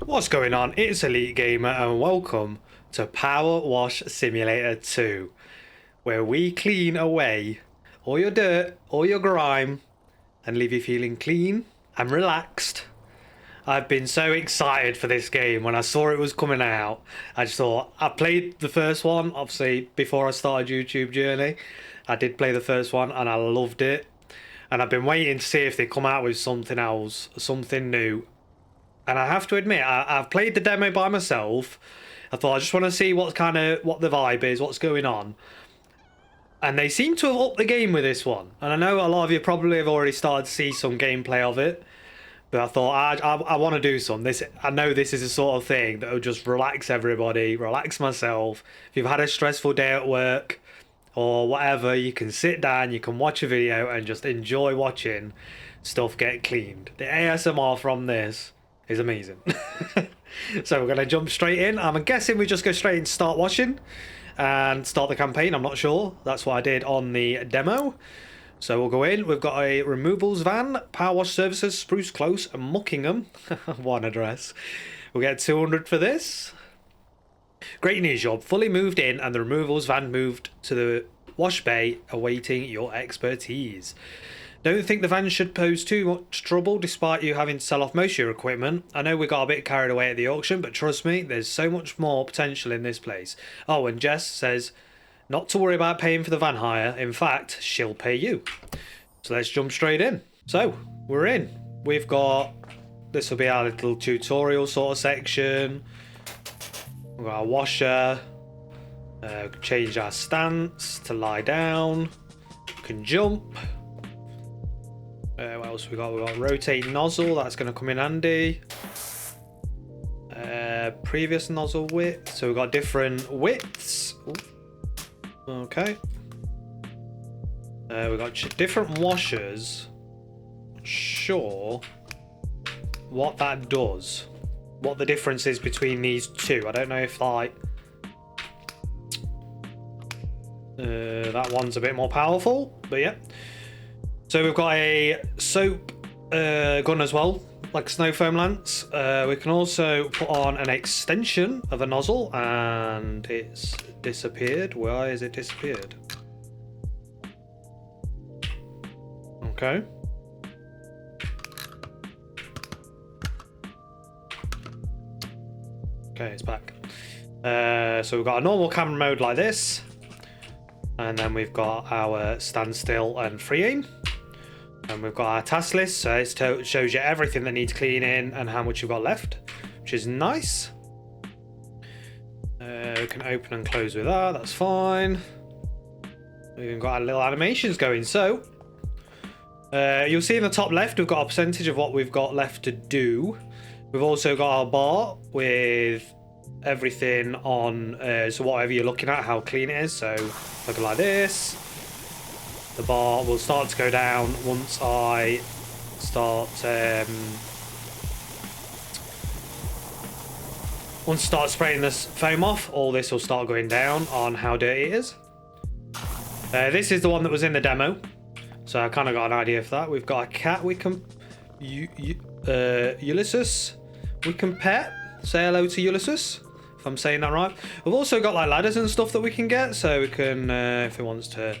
What's going on? It's Elite Gamer and welcome to Power Wash Simulator 2, where we clean away all your dirt, all your grime, and leave you feeling clean and relaxed. I've been so excited for this game. When I saw it was coming out, I just thought, I played the first one, obviously, before I started YouTube journey. I did play the first one and I loved it. And I've been waiting to see if they come out with something else, something new. And I have to admit, I've played the demo by myself. I thought I just want to see what the vibe is, what's going on. And they seem to have upped the game with this one. And I know a lot of you probably have already started to see some gameplay of it. But I thought, I want to do some. I know this is the sort of thing that will just relax everybody, relax myself. If you've had a stressful day at work or whatever, you can sit down, you can watch a video and just enjoy watching stuff get cleaned. The ASMR from this is amazing. So we're going to jump straight in. I'm guessing we just go straight into start washing and start the campaign. I'm not sure. That's what I did on the demo. So we'll go in. We've got a removals van, power wash services, Spruce Close and Muckingham. One address. We'll get 200 for this. Great news, you're fully moved in and the removals van moved to the wash bay awaiting your expertise. Don't think the van should pose too much trouble despite you having to sell off most of your equipment. I know we got a bit carried away at the auction, but trust me, there's so much more potential in this place. Oh, and Jess says not to worry about paying for the van hire. In fact, she'll pay you. So let's jump straight in. So, we're in. We've got... This will be our little tutorial sort of section. We've got our washer. Change our stance to lie down. We can jump. What else we got? We've got rotate nozzle. That's going to come in handy. Previous nozzle width. So we've got different widths. Ooh. Okay. We've got different washers. Not sure what that does. What the difference is between these two. I don't know if like that one's a bit more powerful, but yeah. So we've got a soap gun as well, like snow foam lance. We can also put on an extension of a nozzle, and it's disappeared. Why is it disappeared? Okay. Okay, it's back. So we've got a normal camera mode like this, and then we've got our standstill and free aim. And we've got our task list, so it shows you everything that needs cleaning and how much you've got left, which is nice. We can open and close with that, that's fine. We've even got our little animations going. So, you'll see in the top left, we've got a percentage of what we've got left to do. We've also got our bar with everything on, so whatever you're looking at, how clean it is. So, looking like this. The bar will start to go down once I start spraying this foam off. All this will start going down on how dirty it is. This is the one that was in the demo, so I kind of got an idea for that. We've got a cat we can Ulysses we can pet. Say hello to Ulysses if I'm saying that right. We've also got like ladders and stuff that we can get, so we can if it wants to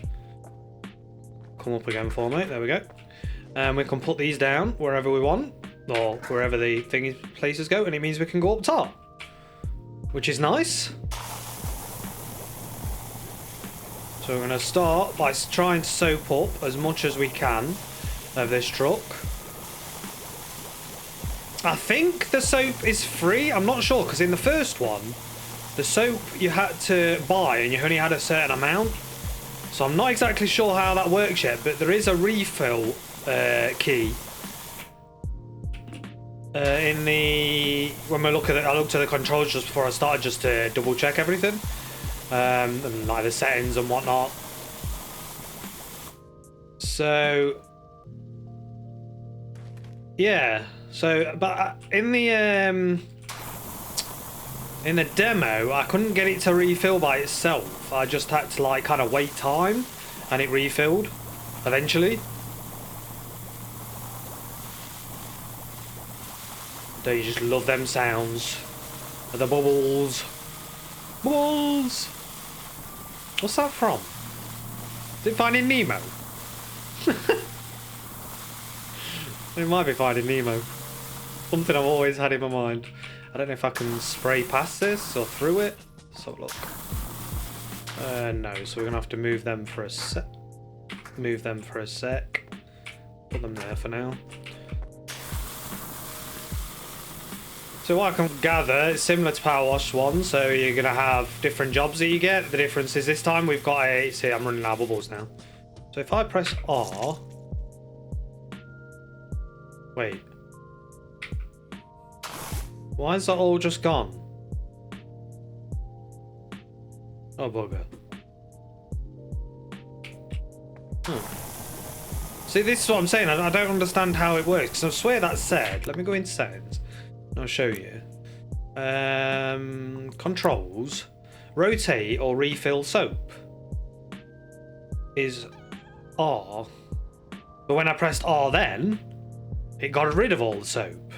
come up again for me. There we go. And we can put these down wherever we want, or wherever the places go, and it means we can go up top, which is nice. So we're going to start by trying to soap up as much as we can of this truck. I think the soap is free. I'm not sure, because in the first one, the soap you had to buy and you only had a certain amount. So I'm not exactly sure how that works yet, but there is a refill key in the when we look at it. I looked at the controls just before I started, just to double check everything, and like the settings and whatnot. So yeah, so but in the demo, I couldn't get it to refill by itself. I just had to like kind of wait time, and it refilled eventually. So you just love them sounds. The bubbles. Bubbles! What's that from? Is it Finding Nemo? It might be Finding Nemo. Something I've always had in my mind. I don't know if I can spray past this or through it. So look. No, so we're gonna have to move them for a sec. Move them for a sec. Put them there for now. So what I can gather, it's similar to Power Wash 1, so you're going to have different jobs that you get. The difference is this time we've got a... See, I'm running out of bubbles now. So if I press R... Wait. Why is that all just gone? Oh, bugger. See, this is what I'm saying. I don't understand how it works, because I swear that said... Let me go into settings. I'll show you. Controls. Rotate or refill soap is R. But when I pressed R then, it got rid of all the soap.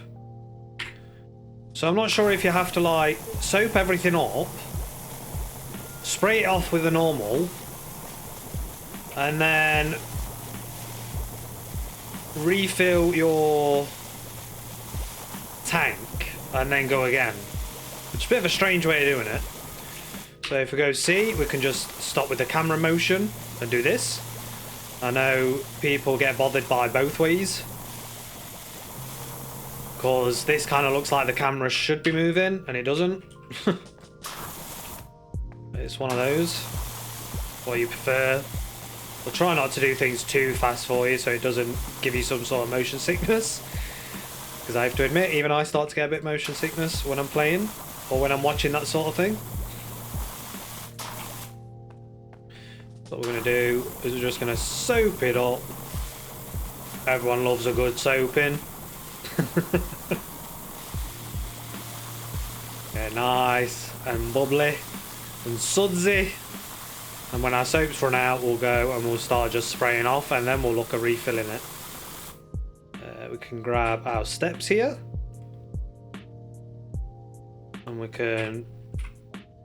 So I'm not sure if you have to like soap everything up, spray it off with a normal, and then refill your tank and then go again, which is a bit of a strange way of doing it. So if we go C, we can just stop with the camera motion and do this. I know people get bothered by both ways because this kind of looks like the camera should be moving and it doesn't. It's one of those. What you prefer. We'll try not to do things too fast for you so it doesn't give you some sort of motion sickness. Because I have to admit, even I start to get a bit motion sickness when I'm playing or when I'm watching that sort of thing. What we're going to do is we're just going to soap it up. Everyone loves a good soaping. Yeah, nice and bubbly and sudsy. And when our soaps run out, we'll go and we'll start just spraying off and then we'll look at refilling it. We can grab our steps here and we can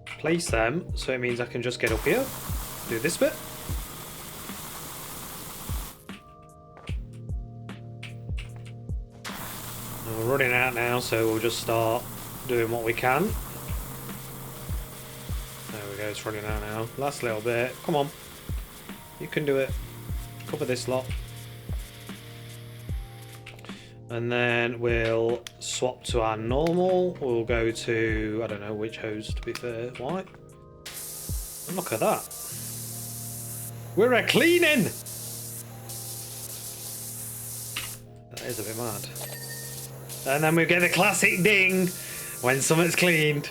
place them so it means I can just get up here, do this bit. And we're running out now, so we'll just start doing what we can. There we go, it's running out now. Last little bit, come on, you can do it. Cover this lot. And then we'll swap to our normal. We'll go to, I don't know which hose to be fair. White. And look at that. We're a cleaning! That is a bit mad. And then we get a classic ding when something's cleaned.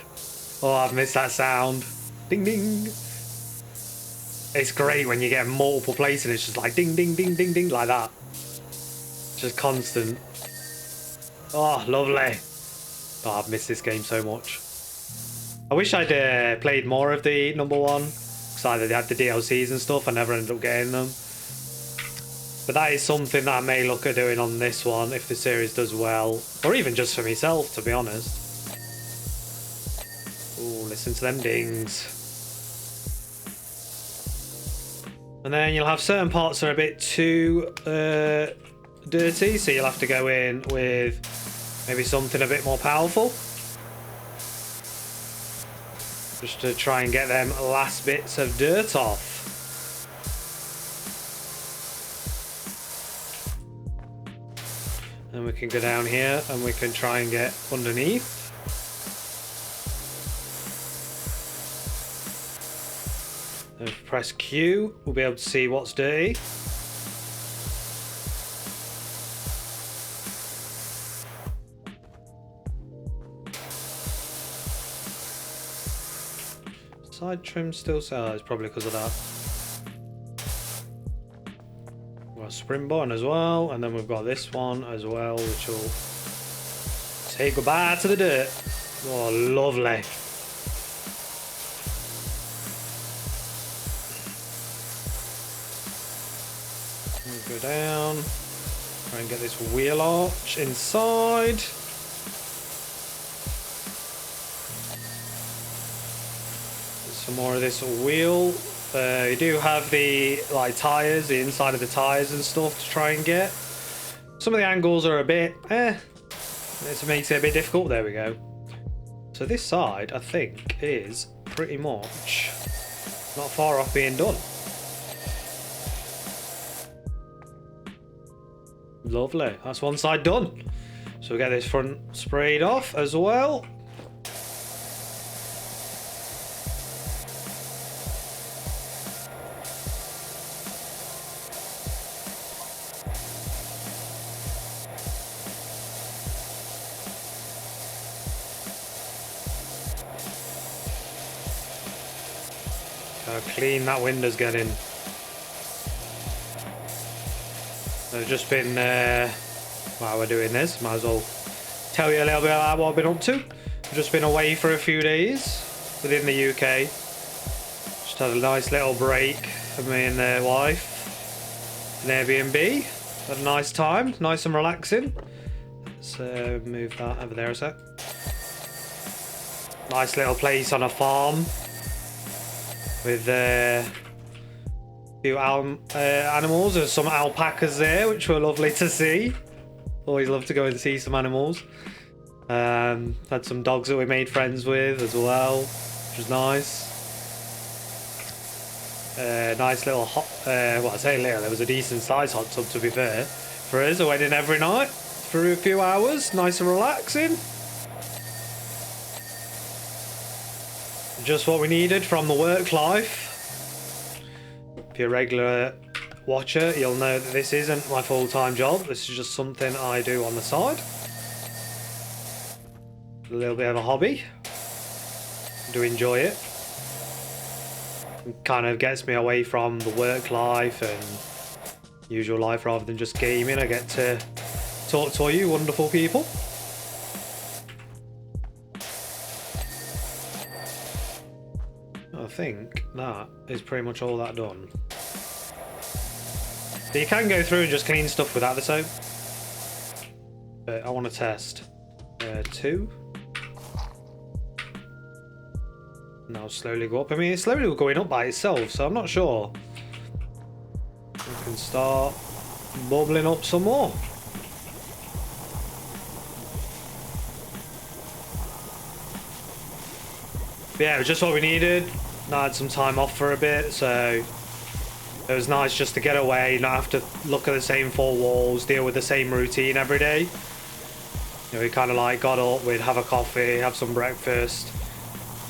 Oh, I've missed that sound. Ding ding. It's great when you get multiple plates and it's just like ding ding ding ding ding like that. Just constant. Oh, lovely. Oh, I've missed this game so much. I wish I'd played more of the number one. Because either they had the DLCs and stuff, I never ended up getting them. But that is something that I may look at doing on this one if the series does well. Or even just for myself, to be honest. Ooh, listen to them dings. And then you'll have certain parts that are a bit too dirty, so you'll have to go in with maybe something a bit more powerful. Just to try and get them last bits of dirt off. And we can go down here and we can try and get underneath. And if we press Q, we'll be able to see what's dirty. Side trim still it's probably because of that. We've got a spring button as well, and then we've got this one as well, which will say goodbye to the dirt. Oh, lovely. We'll go down, try and get this wheel arch inside. Some more of this wheel. You do have the like tires, the inside of the tires and stuff to try and get. Some of the angles are a bit This makes it a bit difficult. There we go. So this side, I think, is pretty much not far off being done. Lovely. That's one side done. So we'll get this front sprayed off as well. How clean that window's getting. I've just been, while we're doing this, might as well tell you a little bit about what I've been up to. I've just been away for a few days within the UK. Just had a nice little break for me and their wife. An Airbnb. Had a nice time, nice and relaxing. Let's move that over there a sec. Nice little place on a farm with a few animals and some alpacas there, which were lovely to see. Always love to go and see some animals. Had some dogs that we made friends with as well, which was nice. Nice little well, I say little, it was a decent sized hot tub to be fair. For us, I went in every night for a few hours, nice and relaxing. Just what we needed from the work life. If you're a regular watcher, you'll know that this isn't my full-time job. This is just something I do on the side. A little bit of a hobby. I do enjoy it. It kind of gets me away from the work life and usual life rather than just gaming. I get to talk to all you wonderful people. I think that is pretty much all that done. So you can go through and just clean stuff without the soap. But I want to test 2. Now slowly go up. I mean, it's slowly going up by itself, so I'm not sure. We can start bubbling up some more. But yeah, it was just what we needed. I had some time off for a bit, so it was nice just to get away, not have to look at the same 4 walls, deal with the same routine every day. You know, we kind of like got up, we'd have a coffee, have some breakfast,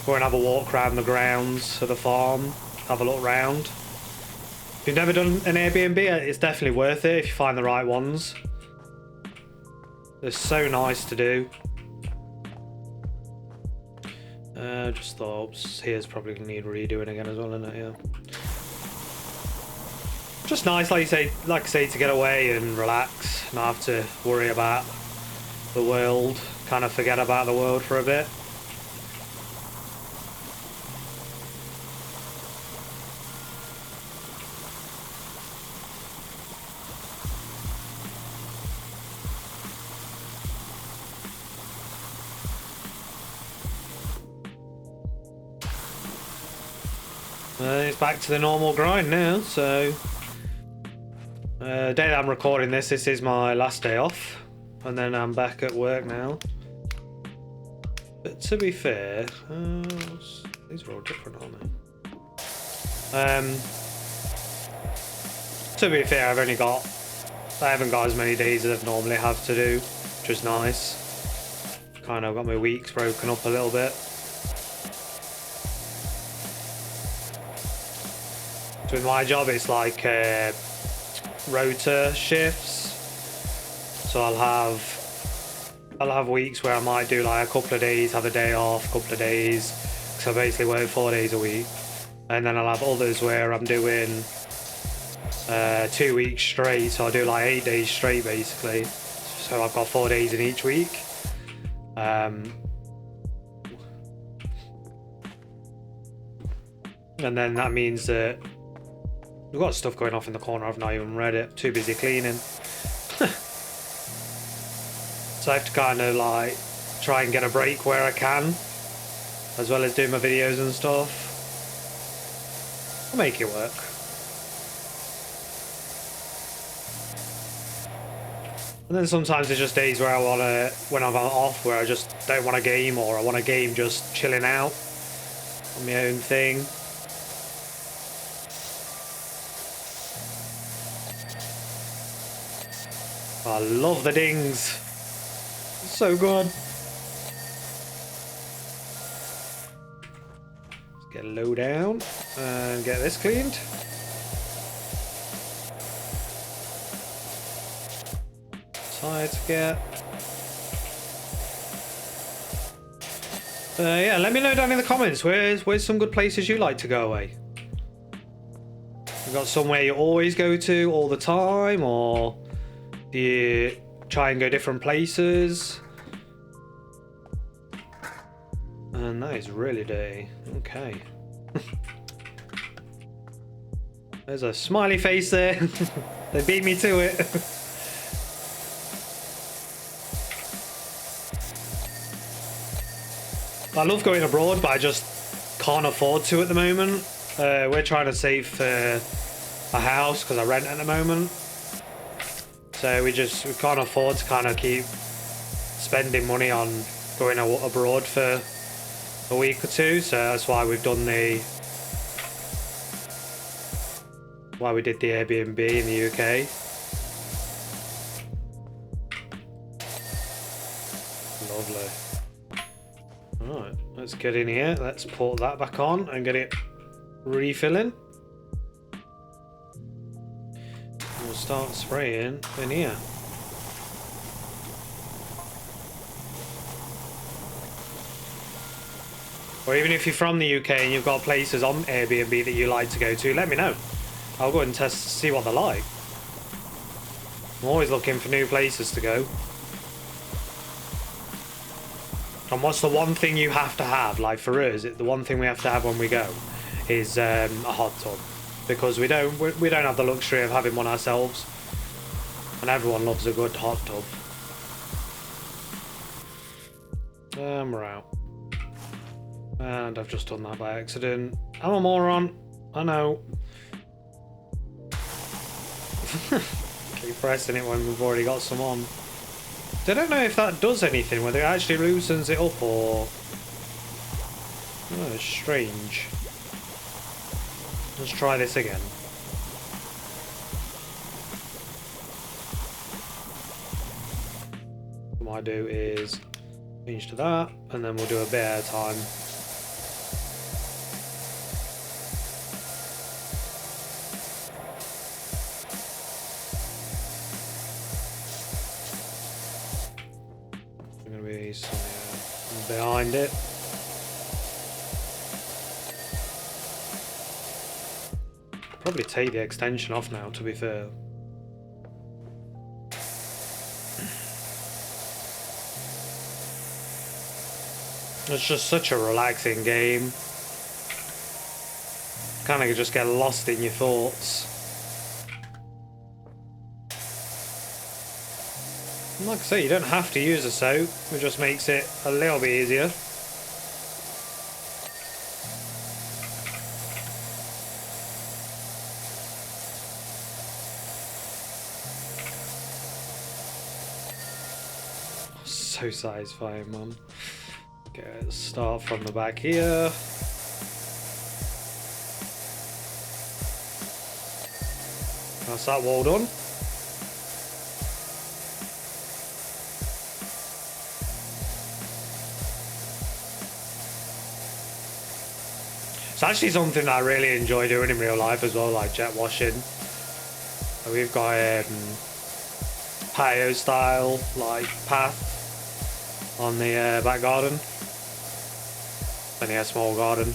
go and have a walk around the grounds of the farm, have a look round. If you've never done an Airbnb, it's definitely worth it if you find the right ones. They're so nice to do. Just thought here's probably gonna need redoing again as well, isn't it? Yeah. Just nice, like I say, to get away and relax, not have to worry about the world. Kind of forget about the world for a bit. It's back to the normal grind now, so day that I'm recording this is my last day off, and then I'm back at work now. But to be fair, these are all different, aren't they? To be fair, I haven't got as many days as I normally have to do, which is nice. Kind of got my weeks broken up a little bit. So with my job, it's like rota shifts. So I'll have weeks where I might do like a couple of days, have a day off, a couple of days. So I basically work 4 days a week. And then I'll have others where I'm doing 2 weeks straight. So I'll do like 8 days straight basically. So I've got 4 days in each week. And then that means that we've got stuff going off in the corner. I've not even read it. Too busy cleaning. So I have to kind of like try and get a break where I can, as well as do my videos and stuff. I'll make it work. And then sometimes it's just days where I want to, when I'm off, where I just don't want a game, or I want a game just chilling out on my own thing. I love the dings. It's so good. Let's get low down and get this cleaned. Tired to get. Yeah, let me know down in the comments where's some good places you like to go away. You got somewhere you always go to all the time, or do you try and go different places? And that is really dirty. Okay. There's a smiley face there. They beat me to it. I love going abroad, but I just can't afford to at the moment. We're trying to save for a house because I rent at the moment. So we can't afford to kind of keep spending money on going abroad for a week or two. So that's why we did the Airbnb in the UK. Lovely. Alright, let's get in here. Let's put that back on and get it refilling. We'll start spraying in here. Or even if you're from the UK and you've got places on Airbnb that you like to go to, let me know. I'll go and test to see what they're like. I'm always looking for new places to go. And what's the one thing you have to have? Like for us, the one thing we have to have when we go is a hot tub, because we don't have the luxury of having one ourselves, and everyone loves a good hot tub. We're out, and I've just done that by accident. I'm a moron. I know. Keep pressing it when we've already got some on. I don't know if that does anything, whether it actually loosens it up or... Oh, it's strange. Let's try this again. What I might do is change to that, and then we'll do a bit at a time. Behind it. Probably take the extension off now, to be fair. It's just such a relaxing game. Kind of just get lost in your thoughts. Like I say, you don't have to use a soap, it just makes it a little bit easier. So satisfying, man. Okay, let's start from the back here. That's that wall done. It's actually something that I really enjoy doing in real life as well, like jet washing. We've got a patio style like path on the back garden. Only a small garden.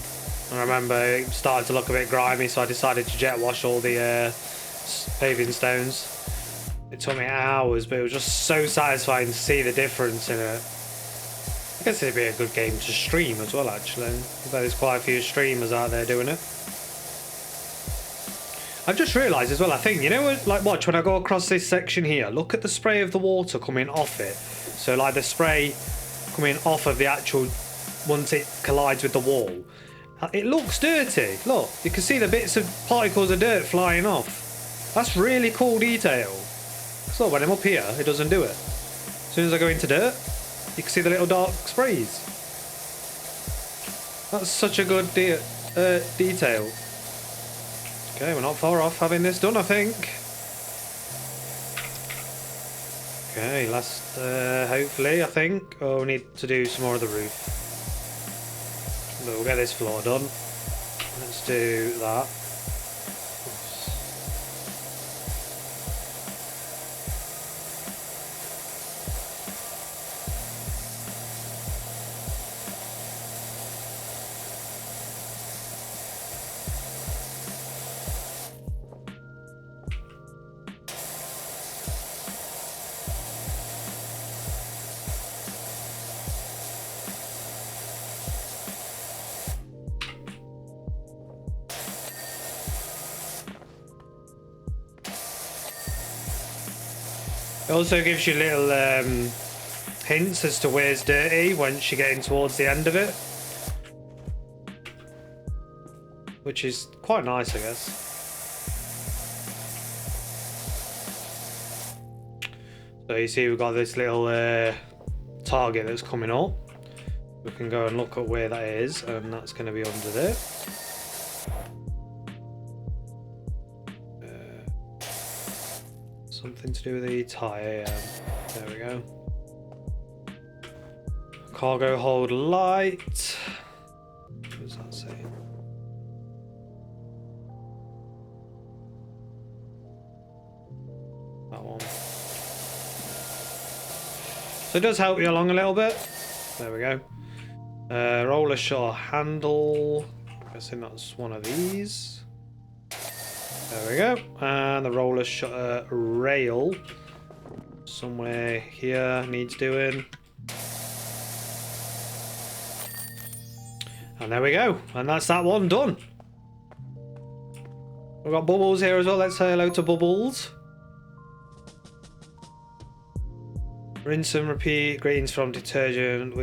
I remember it started to look a bit grimy, so I decided to jet wash all the paving stones. It took me hours, but it was just so satisfying to see the difference in it. I guess it'd be a good game to stream as well, actually. I bet there's quite a few streamers out there doing it. I've just realised as well, I think, you know, like watch when I go across this section here, look at the spray of the water coming off it. So like the spray coming off of the actual, once it collides with the wall. It looks dirty. Look, you can see the bits of particles of dirt flying off. That's really cool detail. So when I'm up here, it doesn't do it. As soon as I go into dirt, you can see the little dark sprays. That's such a good detail. Okay, we're not far off having this done, I think. Okay, last, hopefully, I think. Oh, we need to do some more of the roof. But we'll get this floor done. Let's do that. It also gives you little hints as to where's dirty once you're getting towards the end of it. Which is quite nice, I guess. So you see we've got this little target that's coming up. We can go and look at where that is, and that's going to be under there. Something to do with the tyre, there we go. Cargo hold light. What does that say? That one. So it does help you along a little bit. There we go. Roller shutter handle. I'm guessing that's one of these. There we go. And the roller shutter rail. Somewhere here needs doing. And there we go. And that's that one done. We've got Bubbles here as well. Let's say hello to Bubbles. Rinse and repeat. Greetings from detergent.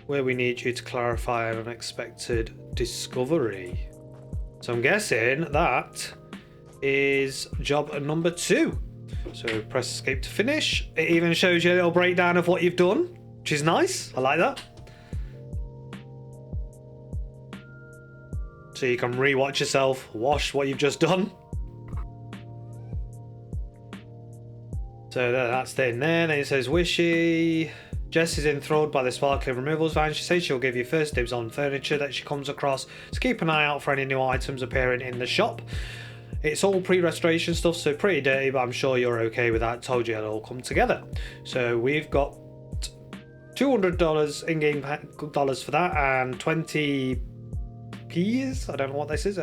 Where we need you to clarify an unexpected discovery. So I'm guessing that is job number 2. So press escape to finish. It even shows you a little breakdown of what you've done, which is nice. I like that. So you can re-watch yourself, wash what you've just done. So that's in there. Then it says Wishy. Jess is enthralled by the sparkling removals van. She says she'll give you first dibs on furniture that she comes across. So keep an eye out for any new items appearing in the shop. It's all pre-restoration stuff, so pretty dirty, but I'm sure you're okay with that. Told you it'll all come together. So we've got $200 in-game dollars for that, and 20 P's. I don't know what this is.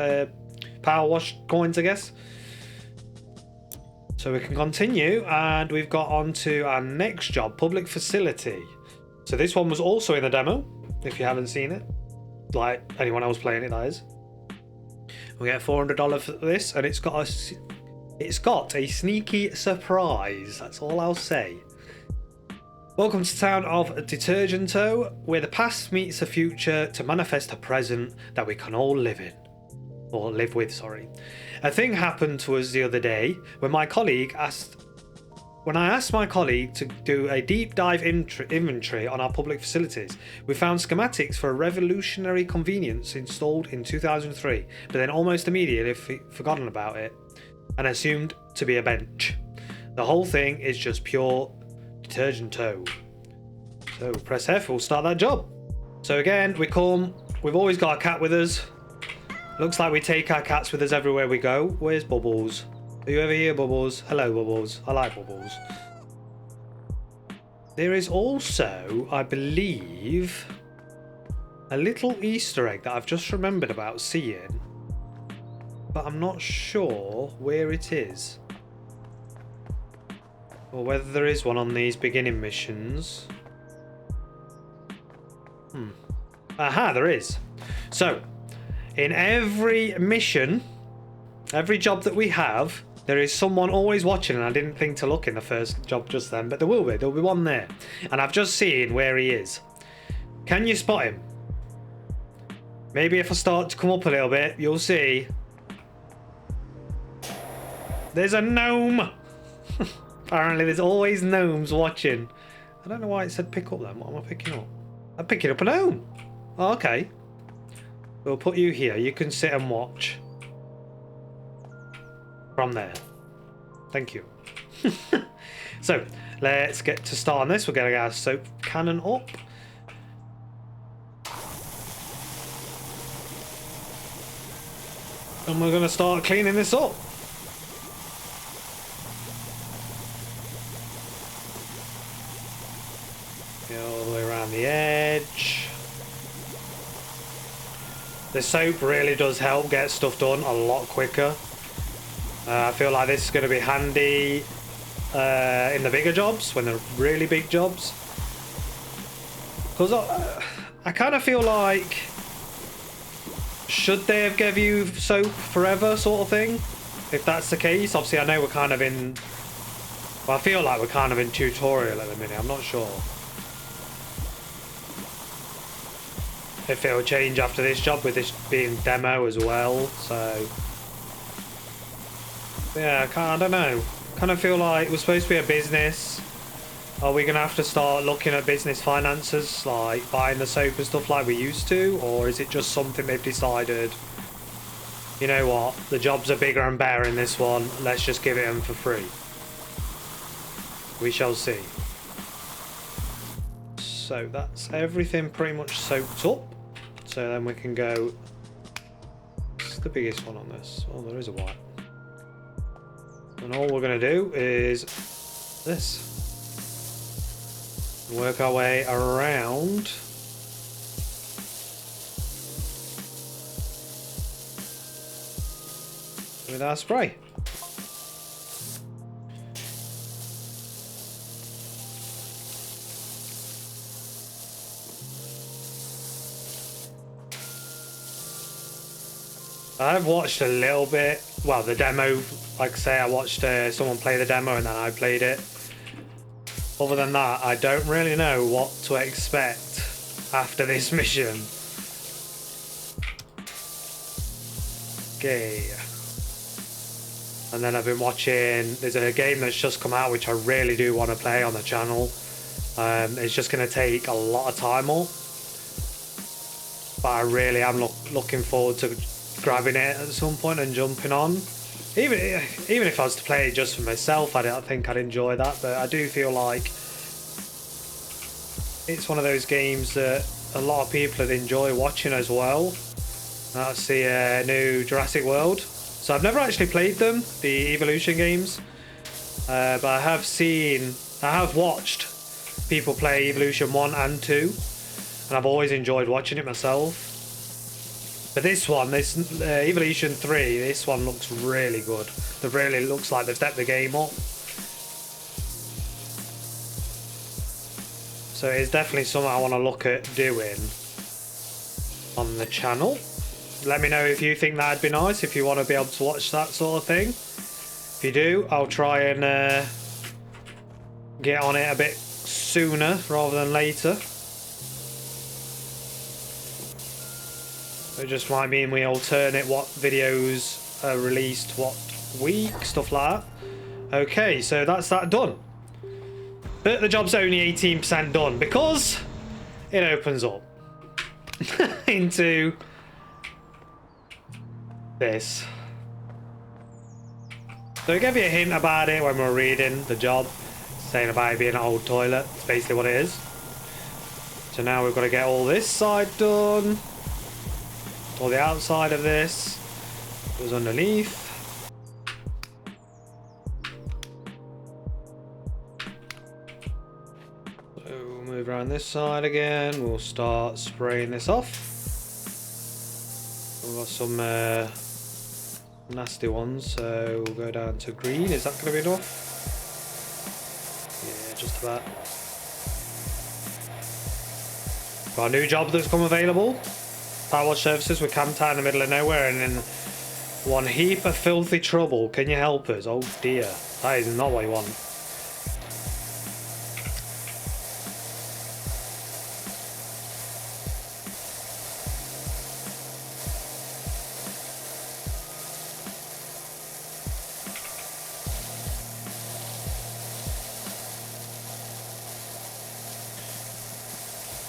Power wash coins, I guess. So we can continue, and we've got on to our next job, public facility. So this one was also in the demo, if you haven't seen it. Like anyone else playing it, that is. We get $400 for this, and it's got a sneaky surprise. That's all I'll say. Welcome to the town of Detergento, where the past meets the future to manifest a present that we can all live in. Or live with, sorry. A thing happened to us the other day when I asked my colleague to do a deep dive inventory on our public facilities. We found schematics for a revolutionary convenience installed in 2003, but then almost immediately forgotten about it and assumed to be a bench. The whole thing is just pure Detergento. So press F, we'll start that job. So again, we've always got a cat with us. Looks like we take our cats with us everywhere we go. Where's Bubbles? Are you ever here, Bubbles? Hello, Bubbles. I like Bubbles. There is also, I believe, a little Easter egg that I've just remembered about seeing, but I'm not sure where it is. Or whether there is one on these beginning missions. Aha, there is. So, in every mission, every job that we have, there is someone always watching, and I didn't think to look in the first job just then, but there will be. There'll be one there. And I've just seen where he is. Can you spot him? Maybe if I start to come up a little bit, you'll see. There's a gnome! Apparently there's always gnomes watching. I don't know why it said pick up then. What am I picking up? I'm picking up a gnome. Oh, okay. We'll put you here. You can sit and watch. From there. Thank you. So, let's get to start on this. We're going to get our soap cannon up. And we're going to start cleaning this up. Go all the way around the edge. The soap really does help get stuff done a lot quicker. I feel like this is going to be handy in the bigger jobs, when they're really big jobs. Because I kind of feel like, should they have give you soap forever sort of thing? If that's the case, obviously I know we're kind of in, well, I feel like we're kind of in tutorial at the minute, I'm not sure. If it'll change after this job, with this being demo as well, so yeah, I don't know. Kind of feel like we're supposed to be a business. Are we going to have to start looking at business finances, like buying the soap and stuff like we used to? Or is it just something they've decided, you know what, the jobs are bigger and better in this one, let's just give it them for free? We shall see. So that's everything pretty much soaked up. So then we can go... What's the biggest one on this? Oh, there is a white. And all we're going to do is this. Work our way around. With our spray. I've watched a little bit, well, the demo, like I say, I watched someone play the demo and then I played it. Other than that, I don't really know what to expect after this mission. Okay. And then I've been watching, there's a game that's just come out which I really do want to play on the channel. It's just going to take a lot of time up. But I really am looking forward to grabbing it at some point and jumping on. Even if I was to play it just for myself, I don't think I'd enjoy that, but I do feel like it's one of those games that a lot of people would enjoy watching as well. That's the new Jurassic World. So I've never actually played them, the Evolution games, but I have watched people play Evolution 1 and 2, and I've always enjoyed watching it myself. But this one, this Evolution 3, this one looks really good. It really looks like they've stepped the game up. So it's definitely something I want to look at doing on the channel. Let me know if you think that'd be nice, if you want to be able to watch that sort of thing. If you do, I'll try and get on it a bit sooner rather than later. It just might mean we alternate what videos are released what week, stuff like that. Okay, so that's that done. But the job's only 18% done because it opens up into this. So I gave you a hint about it when we were reading the job, saying about it being an old toilet. It's basically what it is. So now we've got to get all this side done. All the outside of this goes underneath. So we'll move around this side again. We'll start spraying this off. We've got some nasty ones, so we'll go down to green. Is that going to be enough? Yeah, just about. Got a new job that's come available. Power wash services. We're camped out in the middle of nowhere and in one heap of filthy trouble. Can you help us? Oh dear, that is not what you want.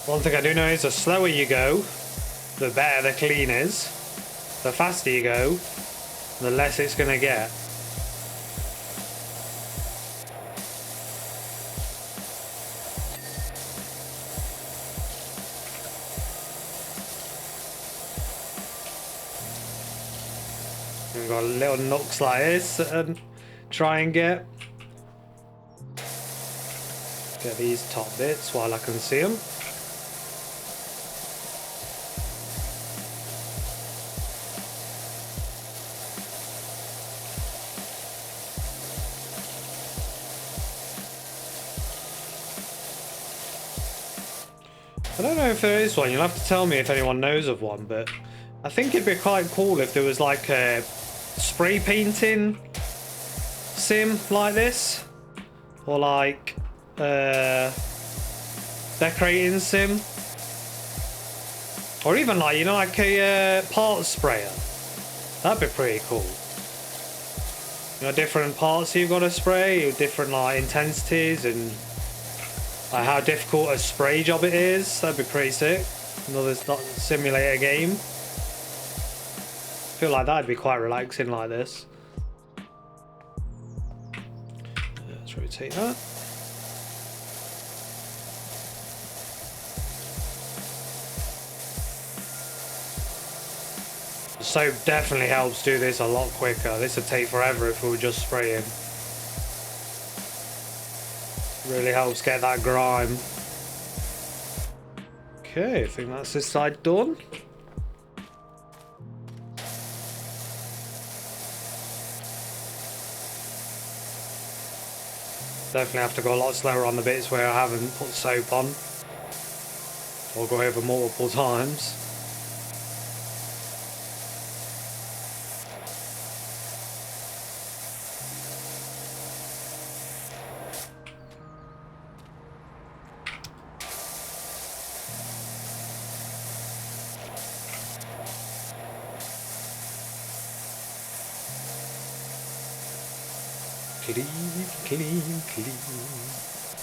One thing I do know is the slower you go, the better the clean is. The faster you go, the less it's going to get. We've got little nooks like this and try and get these top bits while I can see them. I don't know if there is one, you'll have to tell me if anyone knows of one, but I think it'd be quite cool if there was like a spray painting sim like this, or like decorating sim, or even like, you know, like a parts sprayer. That'd be pretty cool. You know, different parts you've got to spray, different like intensities, and like how difficult a spray job it is. That'd be pretty sick. Another simulator game. I feel like that'd be quite relaxing like this. Let's rotate that. Soap definitely helps do this a lot quicker. This would take forever if we were just spraying. Really helps get that grime. Okay, I think that's this side done. Definitely have to go a lot slower on the bits where I haven't put soap on. Or go over multiple times.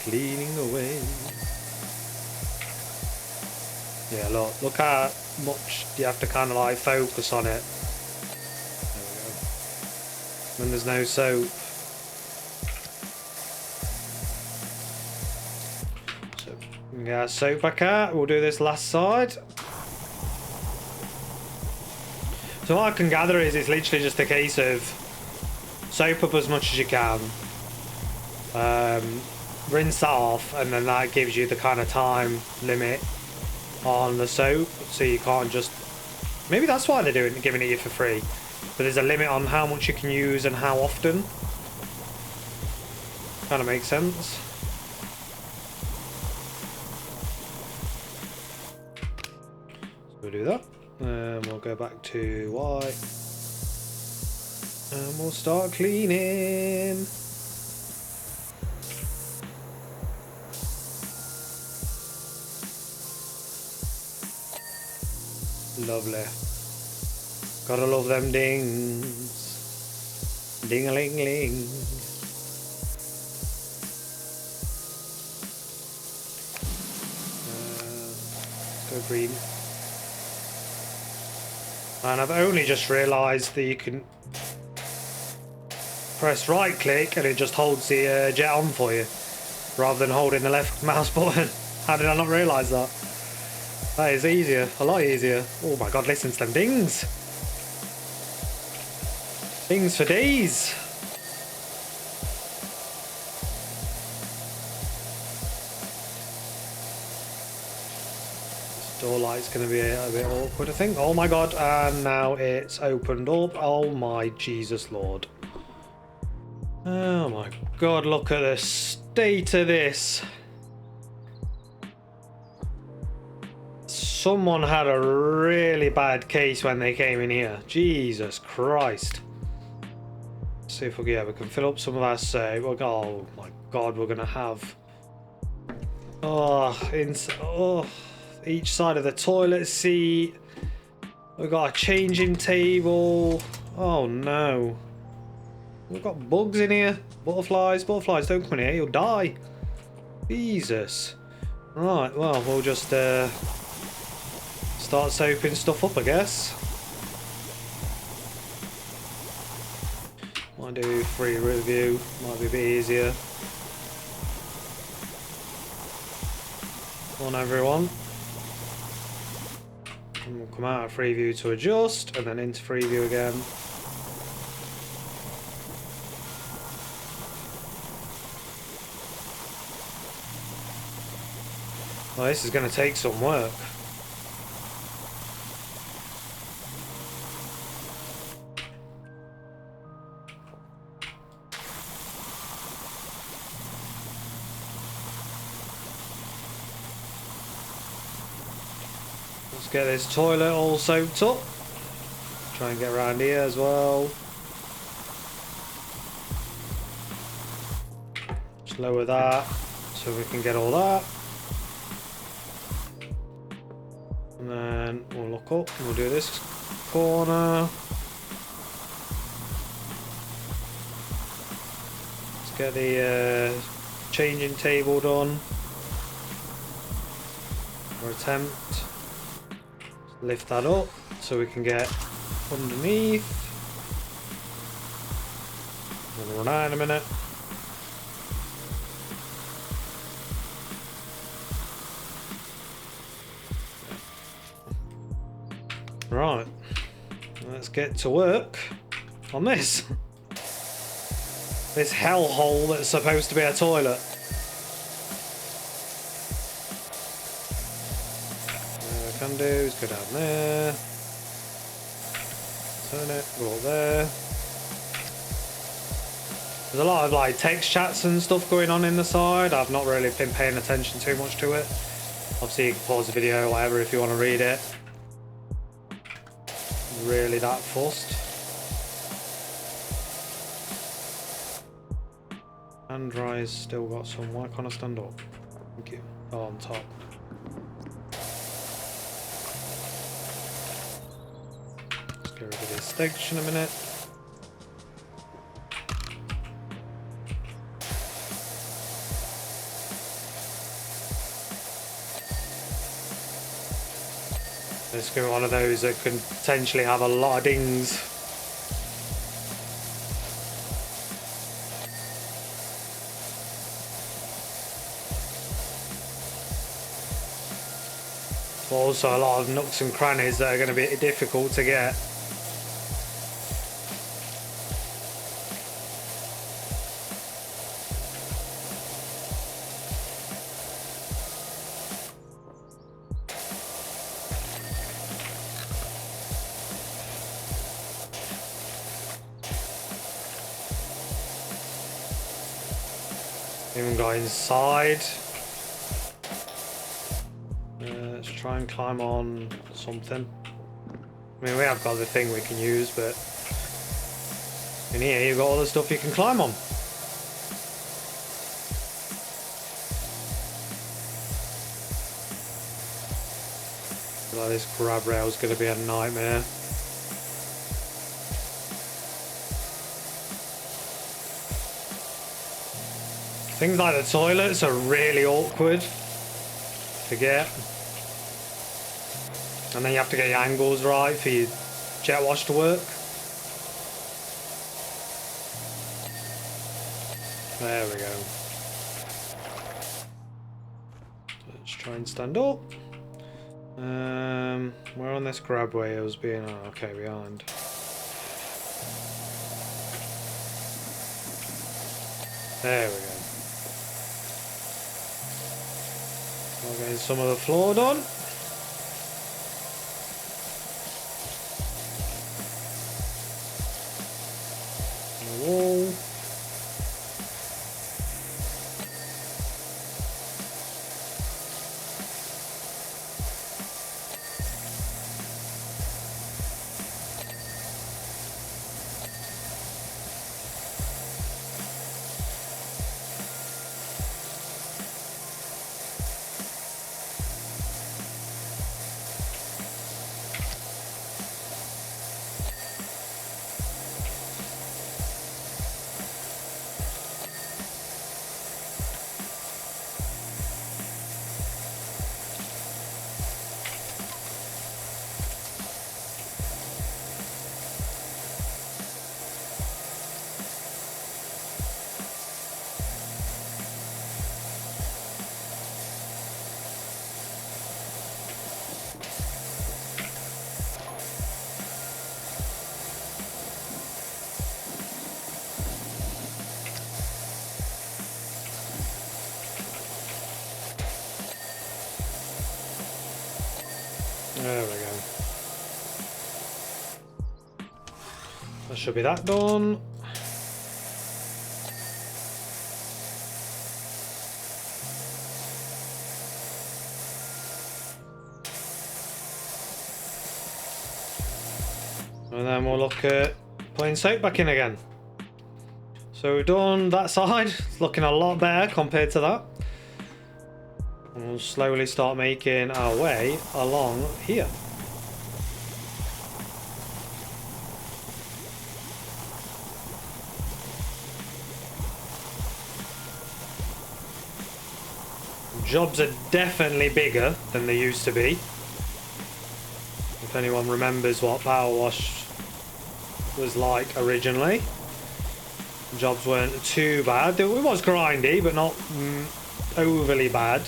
Cleaning away. Yeah, look how much you have to kind of like focus on it. There we go. When there's no soap. So we can get our soap back out. We'll do this last side. So what I can gather is it's literally just a case of soap up as much as you can, rinse that off, and then that gives you the kind of time limit on the soap, so you can't just, maybe that's why they're giving it you for free, but there's a limit on how much you can use and how often. Kind of makes sense. So we'll do that, and we'll go back to white. And we'll start cleaning. Lovely. Gotta love them dings. Ding-a-ling-ling. Let's go green. And I've only just realised that you can press right click and it just holds the jet on for you rather than holding the left mouse button. How did I not realise that? That is easier, a lot easier. Oh my god, listen to them dings. Dings for days. This door light's going to be a bit awkward, I think. Oh my god, and now it's opened up. Oh my Jesus Lord. Oh my god, look at the state of this. Someone had a really bad case when they came in here. Jesus Christ. Let's see if we can fill up some of our soap. Oh my god, we're gonna have each side of the toilet seat. We've got a changing table. Oh no. We've got bugs in here. Butterflies. Butterflies, don't come in here. You'll die. Jesus. Right, well, we'll just start soaping stuff up, I guess. Might do free review, might be a bit easier. On everyone. And we'll come out of free view to adjust, and then into free view again. Well, this is going to take some work. Let's get this toilet all soaked up. Try and get around here as well. Just lower that so we can get all that. And then we'll look up and we'll do this corner. Let's get the changing table done. Or attempt. Lift that up so we can get underneath. We'll run out in a minute. Right, let's get to work on this. This hellhole that's supposed to be a toilet. Can do is go down there. Turn it, go up there. There's a lot of like text chats and stuff going on in the side. I've not really been paying attention too much to it. Obviously you can pause the video or whatever if you want to read it. Really that fussed. Hand dry's still got some. Why can't I stand up? Thank you. Oh, on top. Let's get rid of this section a minute. Let's go one of those that can potentially have a lot of dings. But also a lot of nooks and crannies that are going to be difficult to get. Even go inside. Let's try and climb on something. I mean, we have got the thing we can use, but in here you've got all the stuff you can climb on. Like this grab rail is going to be a nightmare. Things like the toilets are really awkward to get. And then you have to get your angles right for your jet wash to work. There we go. Let's try and stand up. Where on this grabway I was being... Oh, okay, behind. There we go. We're getting some of the floor done. The wall. There we go. That should be that done. And then we'll look at putting soap back in again. So we've done that side. It's looking a lot better compared to that. And we'll slowly start making our way along here. Jobs are definitely bigger than they used to be. If anyone remembers what Power Wash was like originally. Jobs weren't too bad. It was grindy, but not overly bad.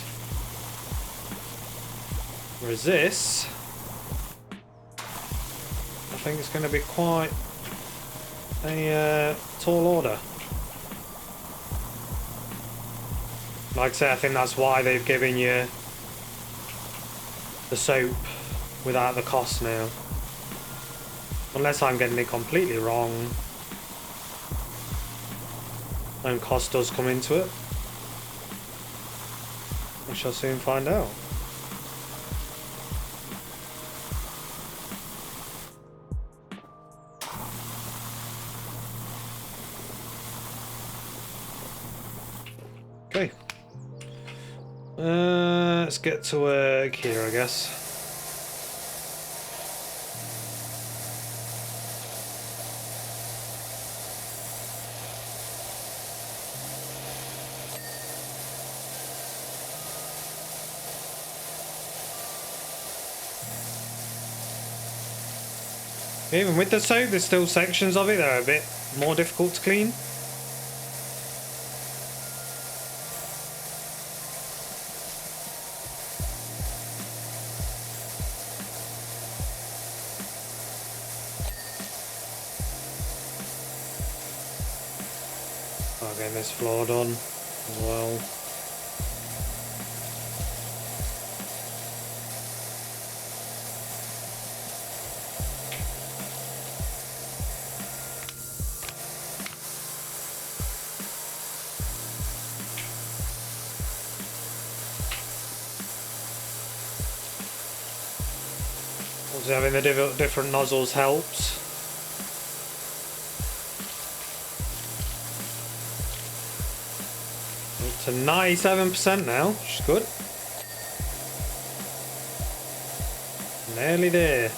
Whereas this, I think it's going to be quite a tall order. Like I say, I think that's why they've given you the soap without the cost now. Unless I'm getting it completely wrong. And cost does come into it. We shall soon find out. Okay. Let's get to work here, I guess. Even with the soap, there's still sections of it that are a bit more difficult to clean. I'll get this floor done as well. Obviously having the different nozzles helps. Up to 97% now, which is good. Nearly there.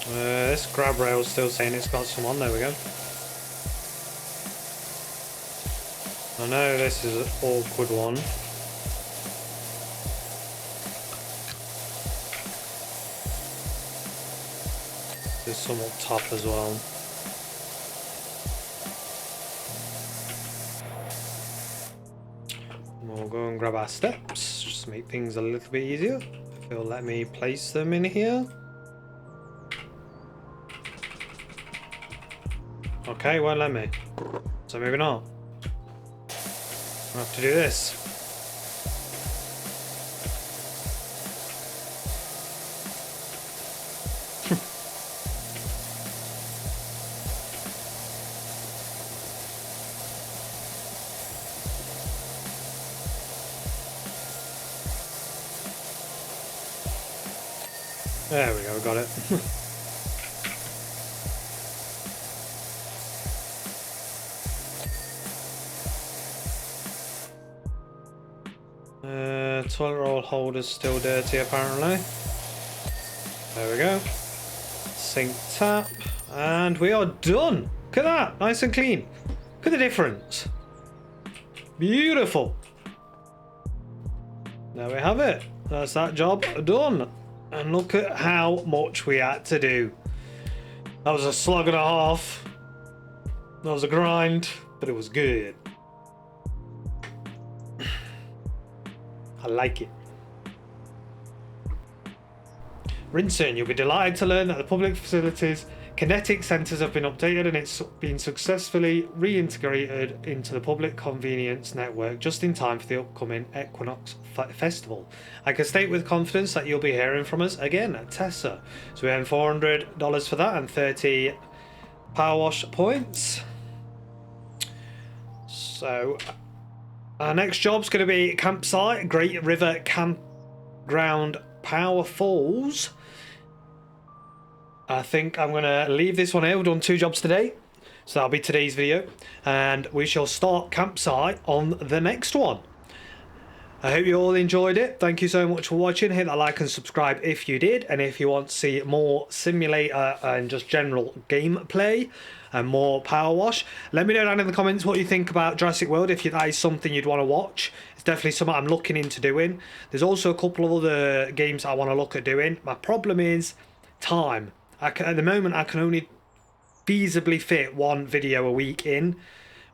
This grab rail's still saying it's got some on. There we go. I know this is an awkward one. There's some up top as well. We'll go and grab our steps, just make things a little bit easier. If it'll let me place them in here. Okay, won't let me. So maybe not. I have to do this. There we go, got it. Toilet roll holder's still dirty apparently. There we go. Sink tap. And we are done. Look at that. Nice and clean. Look at the difference. Beautiful. There we have it. That's that job done. And look at how much we had to do. That was a slog and a half. That was a grind, but it was good. I like it. Rinson, you'll be delighted to learn that the public facilities Kinetic sensors have been updated and it's been successfully reintegrated into the public convenience network just in time for the upcoming Equinox Festival. I can state with confidence that you'll be hearing from us again at Tessa. So we earn $400 for that and 30 power wash points. So our next job's going to be campsite, Great River Campground Power Falls. I think I'm going to leave this one here. We've done 2 jobs today. So that'll be today's video. And we shall start campsite on the next one. I hope you all enjoyed it. Thank you so much for watching. Hit that like and subscribe if you did. And if you want to see more simulator and just general gameplay and more power wash, let me know down in the comments what you think about Jurassic World, if that is something you'd want to watch. It's definitely something I'm looking into doing. There's also a couple of other games I want to look at doing. My problem is time. At the moment, I can only feasibly fit 1 video a week in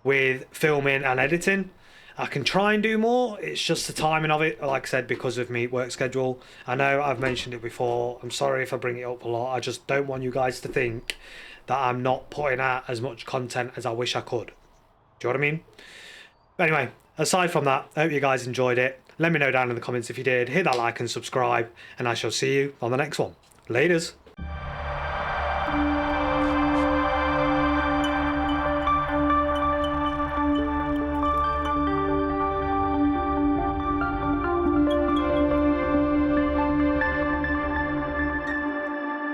with filming and editing. I can try and do more. It's just the timing of it, like I said, because of me work schedule. I know I've mentioned it before. I'm sorry if I bring it up a lot. I just don't want you guys to think that I'm not putting out as much content as I wish I could. Do you know what I mean? But anyway, aside from that, I hope you guys enjoyed it. Let me know down in the comments if you did. Hit that like and subscribe, and I shall see you on the next one. Laters.